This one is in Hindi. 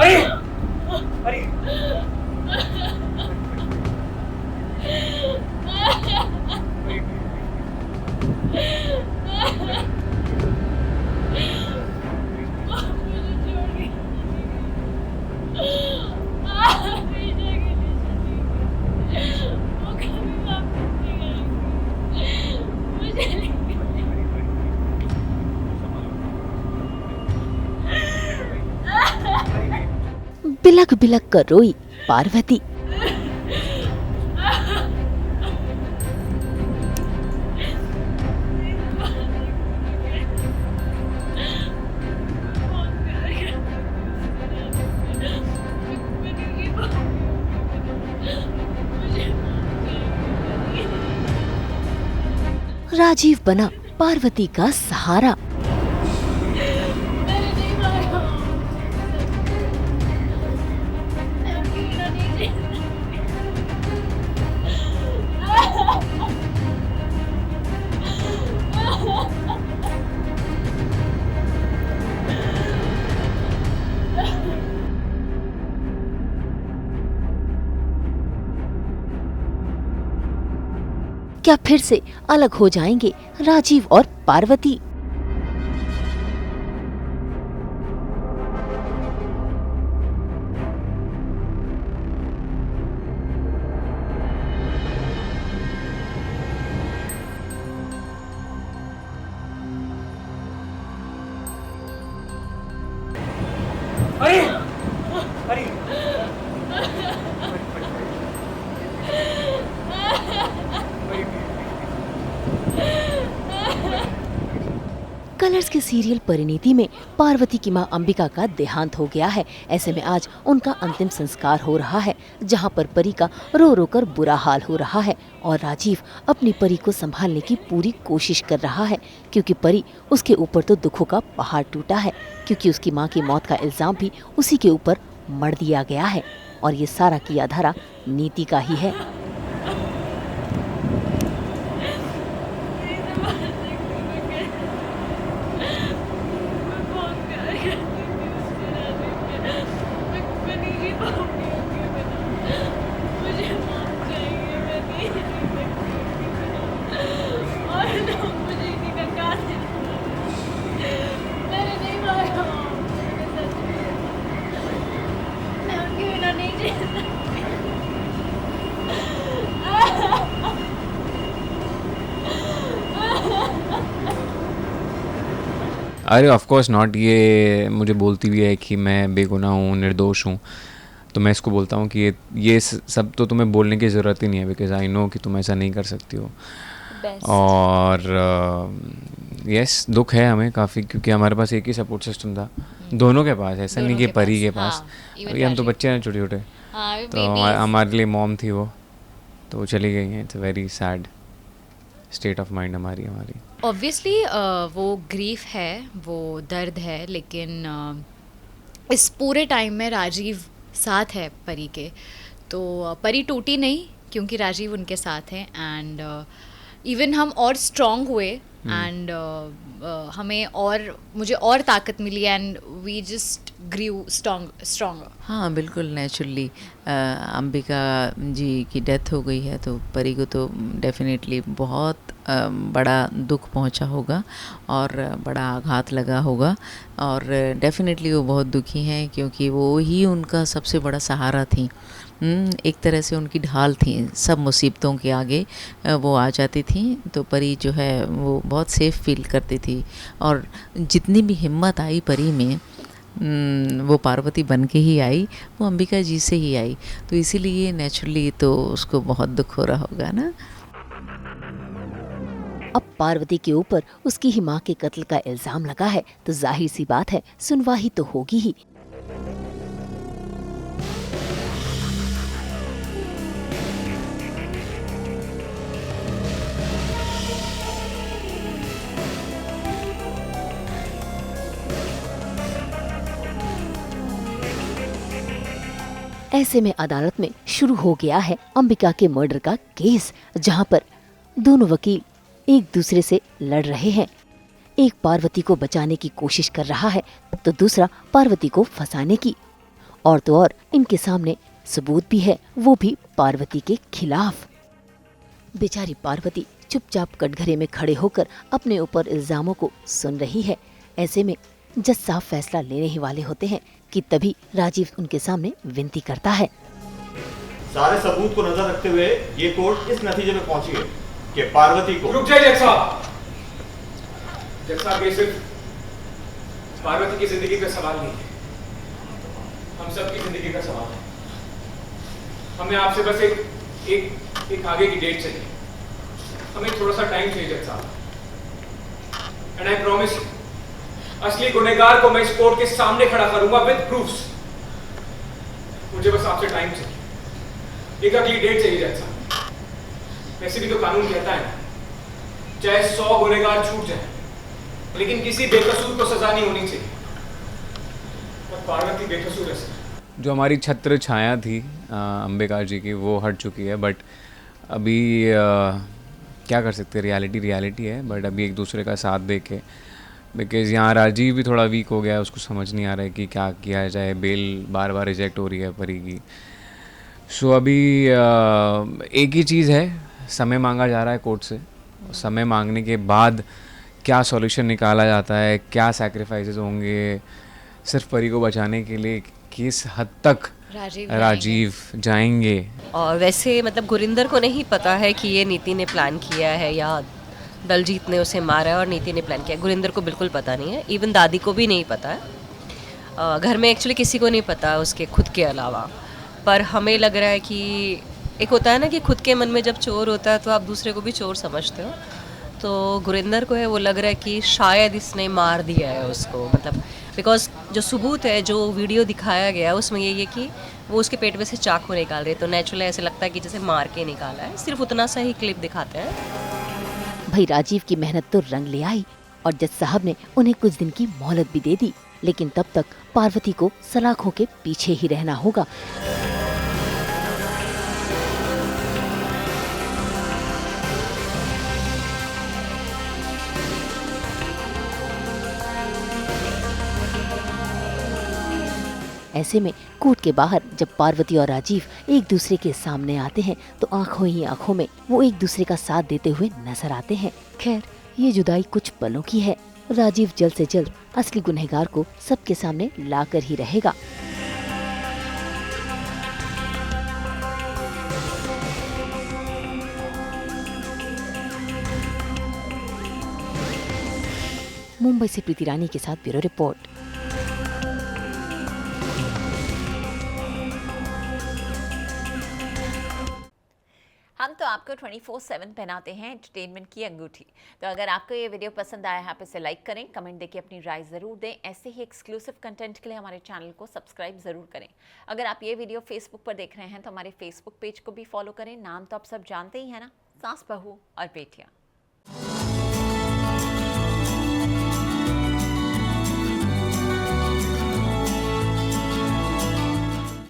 अरे अरे बिलख बिलख कर रोई पार्वती। राजीव बना पार्वती का सहारा। क्या फिर से अलग हो जाएंगे राजीव और पार्वती? अरे अरे कलर्स के सीरियल परिणीति में पार्वती की मां अंबिका का देहांत हो गया है। ऐसे में आज उनका अंतिम संस्कार हो रहा है, जहां पर परी का रो रो कर बुरा हाल हो रहा है और राजीव अपनी परी को संभालने की पूरी कोशिश कर रहा है, क्योंकि परी उसके ऊपर तो दुखों का पहाड़ टूटा है, क्योंकि उसकी मां की मौत का इल्जाम भी उसी के ऊपर मढ़ दिया गया है और ये सारा किया धरा नीति का ही है। अरे ऑफ कोर्स नॉट। ये मुझे बोलती भी है कि मैं बेगुनाह हूँ, निर्दोष हूँ, तो मैं इसको बोलता हूँ कि ये सब तो तुम्हें बोलने की ज़रूरत ही नहीं है, बिकॉज आई नो कि तुम ऐसा नहीं कर सकती हो। और यस दुख है हमें काफ़ी, क्योंकि हमारे पास एक ही सपोर्ट सिस्टम था दोनों के पास, ऐसा नहीं कि परी के पास। अभी हम तो बच्चे हैं छोटे छोटे, तो हमारे लिए मॉम थी वो, तो वो चली गई हैं। It's a very sad state of mind हमारी। ऑब्वियसली वो ग्रीफ है, वो दर्द है, लेकिन इस पूरे टाइम में राजीव साथ है परी के, तो परी टूटी नहीं क्योंकि राजीव उनके साथ हैं। एंड इवन हम और स्ट्रॉन्ग हुए एंड हमें और मुझे और ताकत मिली and we just grew stronger. हाँ बिल्कुल नेचुरली। अंबिका जी की डेथ हो गई है तो परी को तो डेफिनेटली बहुत बड़ा दुख पहुंचा होगा और बड़ा आघात लगा होगा, और डेफिनेटली वो बहुत दुखी हैं क्योंकि वो ही उनका सबसे बड़ा सहारा थी। एक तरह से उनकी ढाल थी, सब मुसीबतों के आगे वो आ जाती थी, तो परी जो है वो बहुत सेफ फील करती थी। और जितनी भी हिम्मत आई परी में वो पार्वती बन के ही आई, वो अंबिका जी से ही आई, तो इसीलिए नेचुरली तो उसको बहुत दुख हो रहा होगा ना। अब पार्वती के ऊपर उसकी ही मां के कत्ल का इल्जाम लगा है, तो जाहिर सी बात है सुनवाई तो होगी ही। ऐसे में अदालत में शुरू हो गया है अंबिका के मर्डर का केस, जहां पर दोनों वकील एक दूसरे से लड़ रहे हैं। एक पार्वती को बचाने की कोशिश कर रहा है तो दूसरा पार्वती को फंसाने की। और तो और इनके सामने सबूत भी है, वो भी पार्वती के खिलाफ। बेचारी पार्वती चुपचाप कटघरे में खड़े होकर अपने ऊपर इल्जामों को सुन रही है। ऐसे में जज साहब फैसला लेने ही वाले होते हैं कि तभी राजीव उनके सामने विनती करता है। सारे सबूत को नजर रखते हुए ये कोर्ट इस नतीजे में पहुंची है कि पार्वती को। रुक जाइए जज साहब। जज साहब, ये सिर्फ पार्वती की जिंदगी का सवाल नहीं है, हम सबकी जिंदगी का सवाल है। हमें आपसे बस एक आगे की डेट चाहिए, हमें थोड़ा सा टाइम चाहिए जज साहब। एंड आई प्रॉमिस यू, असली गुनहगार को मैं इस कोर्ट के सामने खड़ा करूंगा विद प्रूफ्स। मुझे बस आपसे टाइम चाहिए, एक अगली डेट चाहिए जज साहब। वैसे भी तो कानून कहता है चाहे 100 गुनहगार छूट जाए लेकिन किसी बेकसूर को सजा नहीं होनी चाहिए, और पार्वती बेकसूर है सर। जो हमारी छत्र छाया थी अंबिका जी की, वो हट चुकी है। बट अभी क्या कर सकते हैं, रियलिटी है। बट अभी एक दूसरे का साथ दे के, बिकॉज़ यहाँ राजीव भी थोड़ा वीक हो गया है, उसको समझ नहीं आ रहा है कि क्या किया जाए। बेल बार बार रिजेक्ट हो रही है परी की। सो अभी एक ही चीज़ है, समय मांगा जा रहा है कोर्ट से। समय मांगने के बाद क्या सॉल्यूशन निकाला जाता है, क्या सैक्रिफाइसेस होंगे सिर्फ परी को बचाने के लिए, किस हद तक राजीव जाएंगे। और वैसे मतलब गुरिंदर को नहीं पता है कि ये नीति ने प्लान किया है या दलजीत ने उसे मारा है और नीति ने प्लान किया। गुरिंदर को बिल्कुल पता नहीं है, इवन दादी को भी नहीं पता है। घर में एक्चुअली किसी को नहीं पता उसके खुद के अलावा। पर हमें लग रहा है कि एक होता है ना कि खुद के मन में जब चोर होता है तो आप दूसरे को भी चोर समझते हो। तो गुरिंदर को है वो लग रहा है कि शायद इसने मार दिया है उसको, मतलब बिकॉज जो सबूत है, जो वीडियो दिखाया गया उसमें ये कि वो उसके पेट में से चाकू निकाल रहे, तो नेचुरली ऐसे लगता है कि जैसे मार के निकाला है। सिर्फ उतना सा ही क्लिप दिखाते हैं। भाई राजीव की मेहनत तो रंग ले आई और जज साहब ने उन्हें कुछ दिन की मोहलत भी दे दी, लेकिन तब तक पार्वती को सलाखों के पीछे ही रहना होगा। ऐसे में कोर्ट के बाहर जब पार्वती और राजीव एक दूसरे के सामने आते हैं तो आंखों ही आंखों में वो एक दूसरे का साथ देते हुए नजर आते हैं। खैर, ये जुदाई कुछ पलों की है। राजीव जल्द से जल्द असली गुनहगार को सबके सामने लाकर ही रहेगा। मुंबई से प्रीति रानी के साथ ब्यूरो रिपोर्ट। हम तो आपको 24/7 पहनाते हैं एंटरटेनमेंट की अंगूठी। तो अगर आपको ये वीडियो पसंद आया है, आप इसे लाइक करें, कमेंट देके अपनी राय ज़रूर दें। ऐसे ही एक्सक्लूसिव कंटेंट के लिए हमारे चैनल को सब्सक्राइब ज़रूर करें। अगर आप ये वीडियो फेसबुक पर देख रहे हैं तो हमारे फेसबुक पेज को भी फॉलो करें। नाम तो आप सब जानते ही हैं ना, सास बहू और बेटियाँ।